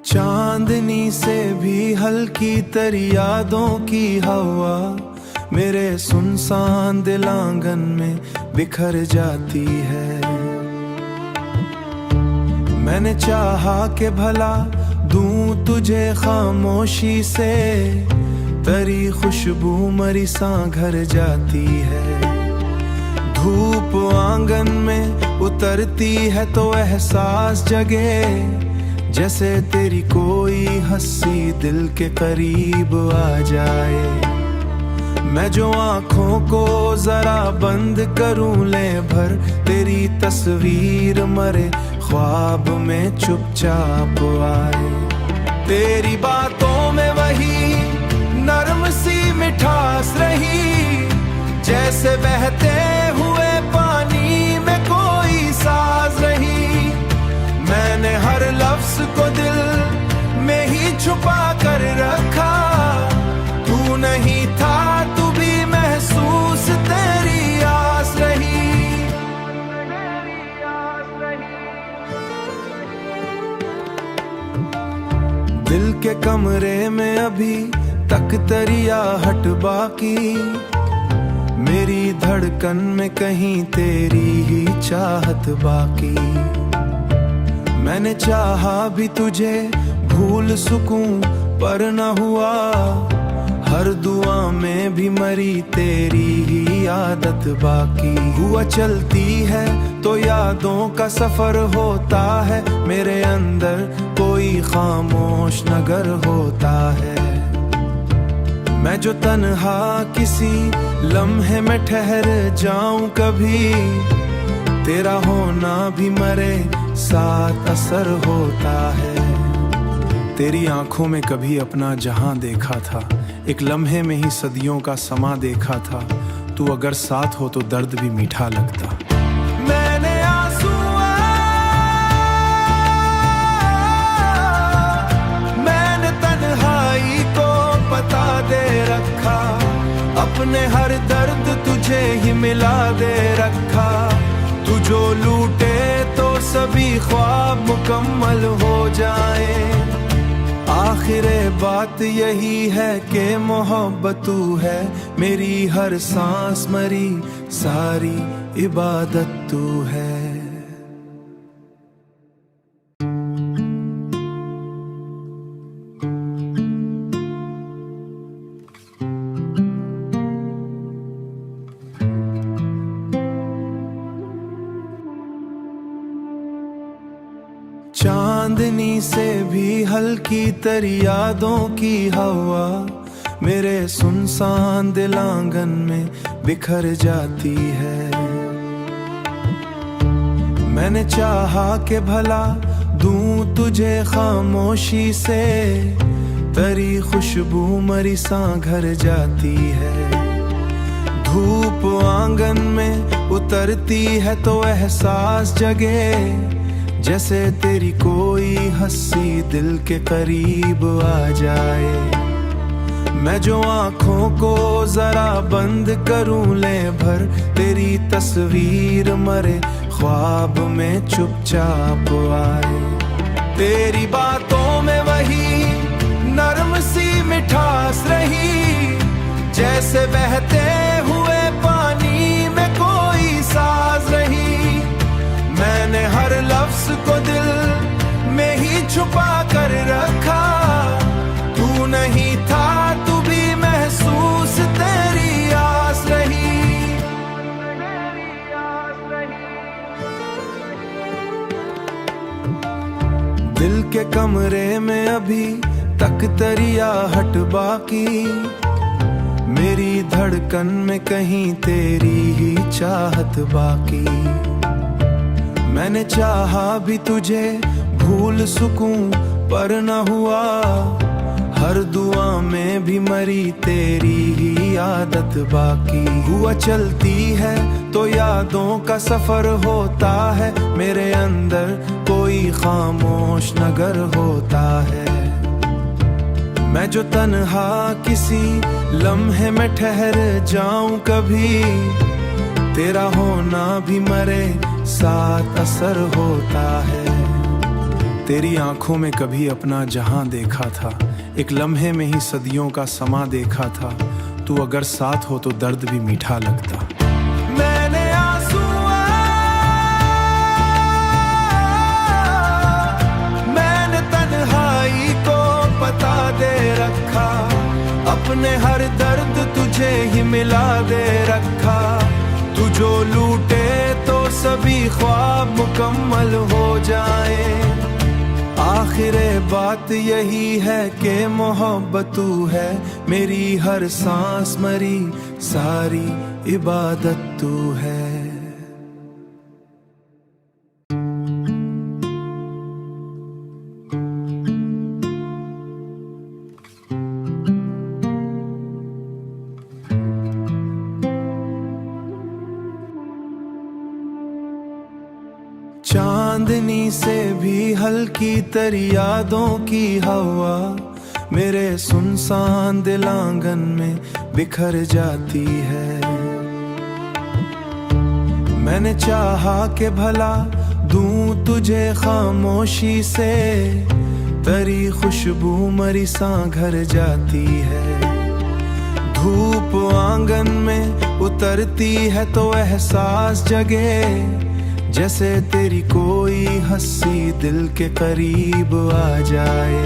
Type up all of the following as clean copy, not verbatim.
चांदनी से भी हल्की तेरी यादों की हवा मेरे सुनसान दिल आंगन में बिखर जाती है। मैंने चाहा कि भला दूं तुझे खामोशी से, तेरी खुशबू मरी सा घर जाती है। धूप आंगन में उतरती है तो एहसास जगे, जैसे तेरी कोई हंसी दिल के करीब आ जाए। मैं जो आँखों को जरा बंद करूं ले भर, तेरी तस्वीर मरे ख्वाब में चुपचाप आए। तेरी बातों में वही नरम सी मिठास रही, जैसे बहते हुए पानी में कोई साज रही। मैंने हर लफ्ज को दिल में ही छुपा कर रखा, तू नहीं था तू भी महसूस तेरी आस रही। दिल के कमरे में अभी तक तेरी आहट बाकी, मेरी धड़कन में कहीं तेरी ही चाहत बाकी। मैंने चाहा भी तुझे भूल सकूं पर न हुआ, हर दुआ में भी मरी तेरी ही आदत बाकी। हुआ चलती है तो यादों का सफर होता है, मेरे अंदर कोई खामोश नगर होता है। मैं जो तन्हा किसी लम्हे में ठहर जाऊं कभी, तेरा होना भी मरे साथ असर होता है। तेरी आंखों में कभी अपना जहां देखा था, एक लम्हे में ही सदियों का समा देखा था। तू अगर साथ हो तो दर्द भी मीठा लगता। मैंने आंसुआ, मैंने तन्हाई को पता दे रखा, अपने हर दर्द तुझे ही मिला दे रखा। तू जो लूटे तो सभी ख्वाब मुकम्मल हो जाए। आखिरे बात यही है कि मोहब्बत तू है, मेरी हर सांस मरी सारी इबादत तू है। चांदनी से भी हल्की तेरी यादों की हवा मेरे सुनसान दिल आंगन में बिखर जाती है। मैंने चाहा कि भला दूं तुझे खामोशी से, तेरी खुशबू मरी सा घर जाती है। धूप आंगन में उतरती है तो एहसास जगे, जैसे तेरी कोई हंसी दिल के करीब आ जाए। मैं जो आँखों को जरा बंद करूं ले भर, तेरी तस्वीर मरे ख्वाब में चुपचाप आए। तेरी बातों में वही नरम सी मिठास रही, जैसे बहते हुए पानी में कोई साज रही। मैंने हर लफ्ज को दिल में ही छुपा कर रखा, तू नहीं था तू भी महसूस तेरी आस रही। दिल के कमरे में अभी तक तेरी आहट बाकी, मेरी धड़कन में कहीं तेरी ही चाहत बाकी। मैंने चाहा भी तुझे भूल सकूं पर न हुआ, हर दुआ में भी मरी तेरी ही आदत बाकी। हुआ चलती है तो यादों का सफर होता है, मेरे अंदर कोई खामोश नगर होता है। मैं जो तन्हा किसी लम्हे में ठहर जाऊं कभी, तेरा होना भी मरे साथ असर होता है। तेरी आंखों में कभी अपना जहां देखा था, एक लम्हे में ही सदियों का समा देखा था। तू अगर साथ हो तो दर्द भी मीठा लगता। मैंने तन्हाई को पता दे रखा, अपने हर दर्द तुझे ही मिला दे रखा। तू जो लूटे तो सभी ख्वाब मुकम्मल हो जाए। आखिरे बात यही है कि मोहब्बत तू है, मेरी हर सांस मरी सारी इबादत तू है। चांदनी से भी हल्की तेरी यादों की हवा मेरे सुनसान दिल आंगन में बिखर जाती है। मैंने चाहा कि भला दूं तुझे खामोशी से, तेरी खुशबू मरी सा घर जाती है। धूप आंगन में उतरती है तो एहसास जगे, जैसे तेरी कोई हंसी दिल के करीब आ जाए।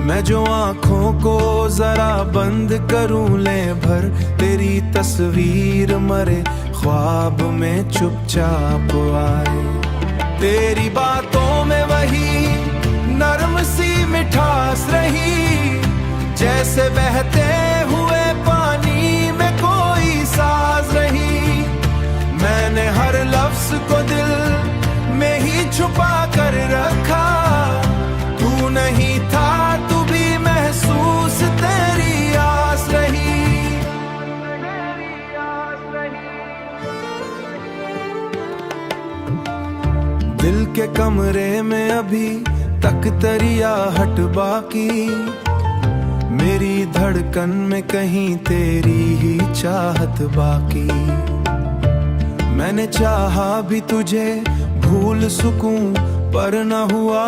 मैं जो आँखों को जरा बंद करूं ले भर, तेरी तस्वीर मरे ख्वाब में चुपचाप आए। तेरी बातों में वही नरम सी मिठास रही, जैसे बहते हुए पानी में कोई साज रही। मैंने हर लफ्ज को दिल में ही छुपा कर रखा, तू नहीं था तू भी महसूस तेरी आस रही। दिल के कमरे में अभी तक तेरी आहट बाकी, मेरी धड़कन में कहीं तेरी ही चाहत बाकी। मैंने चाहा भी तुझे भूल सकूं पर न हुआ,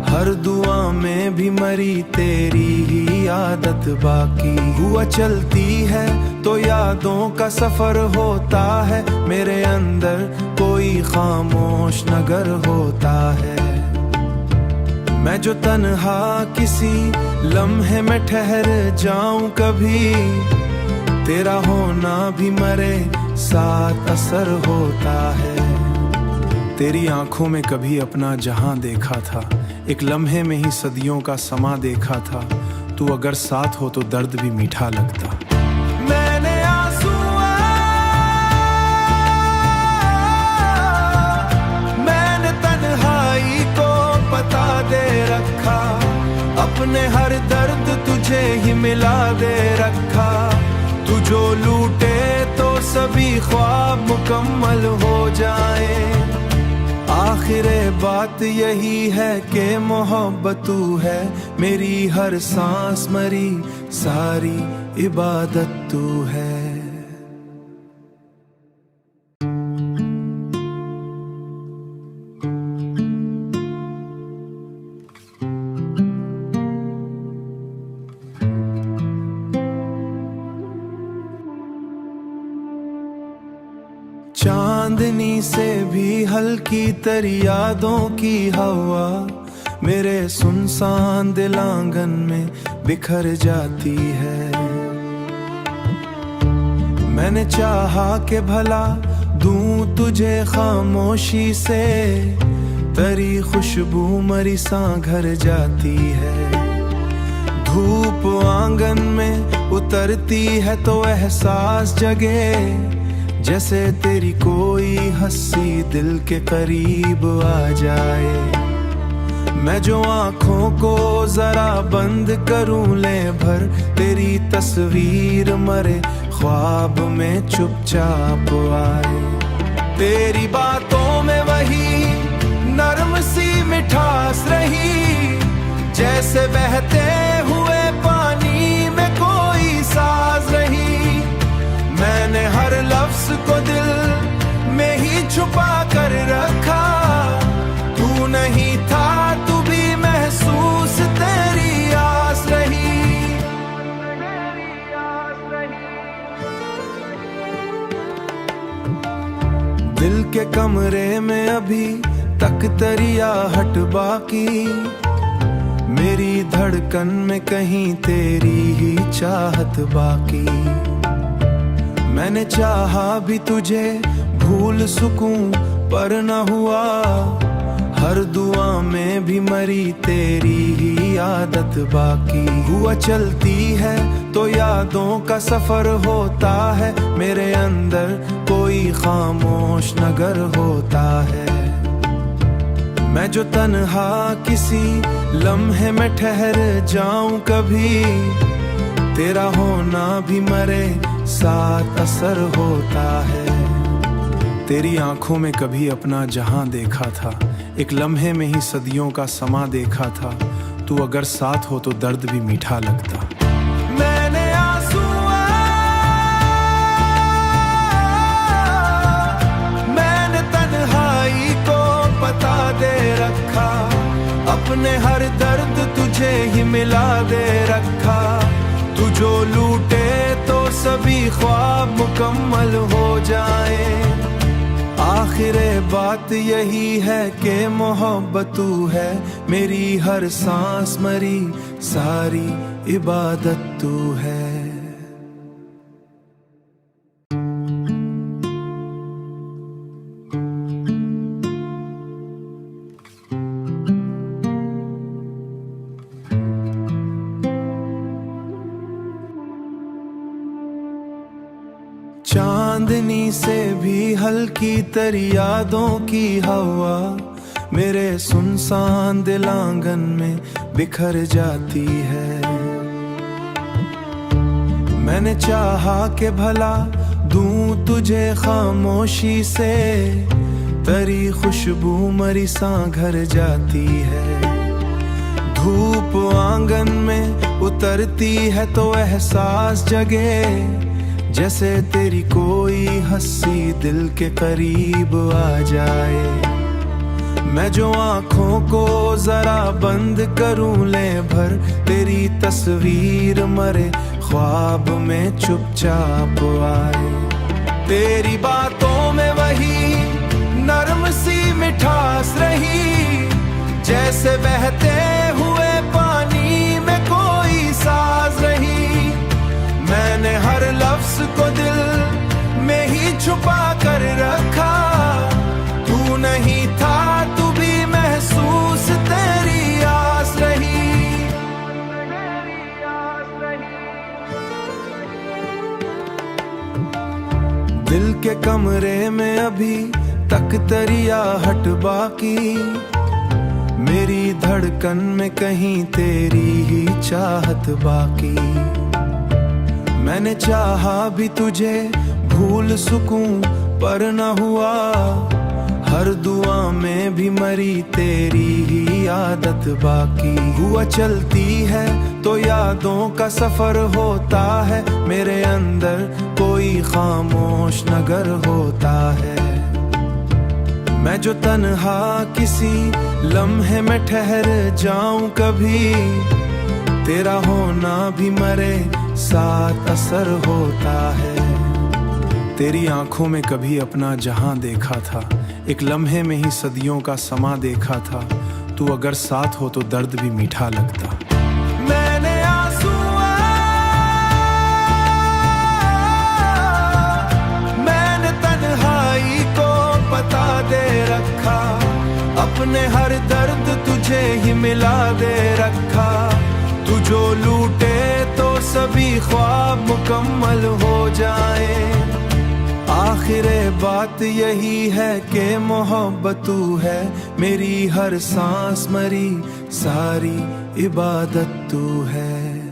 हर दुआ में भी मरी तेरी ही आदत बाकी। हुआ चलती है तो यादों का सफर होता है, मेरे अंदर कोई खामोश नगर होता है। मैं जो तन्हा किसी लम्हे में ठहर जाऊं कभी, तेरा होना भी मरे साथ असर होता है। तेरी आंखों में कभी अपना जहां देखा था, एक लम्हे में ही सदियों का समा देखा था। तू अगर साथ हो तो दर्द भी मीठा लगता। मैंने तन्हाई को पता दे रखा, अपने हर दर्द तुझे ही मिला दे रखा। तू जो लूटे तो सभी ख्वाब मुकम्मल हो जाए। आखिरे बात यही है कि मोहब्बत तू है, मेरी हर सांस मरी सारी इबादत तू है। चांदनी से भी हल्की तेरी यादों की हवा मेरे सुनसान दिल आंगन में बिखर जाती है। मैंने चाहा कि भला दूं तुझे खामोशी से, तेरी खुशबू मरी सा घर जाती है। धूप आंगन में उतरती है तो एहसास जगे, जैसे तेरी कोई हंसी दिल के करीब आ जाए। मैं जो आँखों को जरा बंद करूं ले भर, तेरी तस्वीर मरे ख्वाब में चुपचाप आए। तेरी बातों में वही नरम सी मिठास रही, जैसे बहते हुए पानी में कोई साज रही। मैंने हर लफ्ज को दिल में ही छुपा कर रखा, तू नहीं तक तरिया हट बाकी, मेरी धड़कन में कहीं तेरी ही चाहत बाकी। मैंने चाहा भी तुझे भूल सकूं पर न हुआ, हर दुआ में भी मरी तेरी ही आदत बाकी। हुआ चलती है तो यादों का सफर होता है, मेरे अंदर कोई खामोश नगर होता है। मैं जो तन्हा किसी लम्हे में ठहर जाऊं कभी, तेरा होना भी मरे साथ असर होता है। तेरी आंखों में कभी अपना जहां देखा था, एक लम्हे में ही सदियों का समा देखा था। तू अगर साथ हो तो दर्द भी मीठा लगता। मैंने आंसुआ, मैंने तन्हाई को पता दे रखा, अपने हर दर्द तुझे ही मिला दे रखा। तू जो लूटे तो सभी ख्वाब मुकम्मल हो जाए। आखिरे बात यही है कि मोहब्बत तू है, मेरी हर सांस मरी सारी इबादत तू है। चांदनी से भी हल्की तेरी यादों की हवा, मेरे सुनसान दिल आंगन में बिखर जाती है। मैंने चाहा कि भला दूं तुझे खामोशी से, तेरी खुशबू मरी सा घर जाती है। धूप आंगन में उतरती है तो एहसास जगे, जैसे तेरी कोई हंसी दिल के करीब आ जाए। मैं जो आंखों को जरा बंद करूं ले भर, तेरी तस्वीर मरे ख्वाब में चुपचाप आए। तेरी बातों में वही नरम सी मिठास रही, जैसे बहते हुए पानी में कोई साज रही। मैंने हर लफ्ज को दिल में ही छुपा कर रखा, तू नहीं था तू भी महसूस तेरी आस रही। दिल के कमरे में अभी तक तरिया हट बाकी, मेरी धड़कन में कहीं तेरी ही चाहत बाकी। मैंने चाहा भी तुझे भूल सकूं पर न हुआ, हर दुआ में भी मरी तेरी ही आदत बाकी। हुआ चलती है तो यादों का सफर होता है, मेरे अंदर कोई खामोश नगर होता है। मैं जो तन्हा किसी लम्हे में ठहर जाऊं कभी, तेरा होना भी मरे साथ असर होता है। तेरी आंखों में कभी अपना जहां देखा था, एक लम्हे में ही सदियों का समा देखा था। तू अगर साथ हो तो दर्द भी मीठा लगता। मैंने आंसुआ, मैंने तन्हाई को पता दे रखा, अपने हर दर्द तुझे ही मिला दे रखा। तू जो लूटे तो सभी ख्वाब मुकम्मल हो जाए। आखिरे बात यही है कि मोहब्बत तू है, मेरी हर सांस मरी सारी इबादत तू है।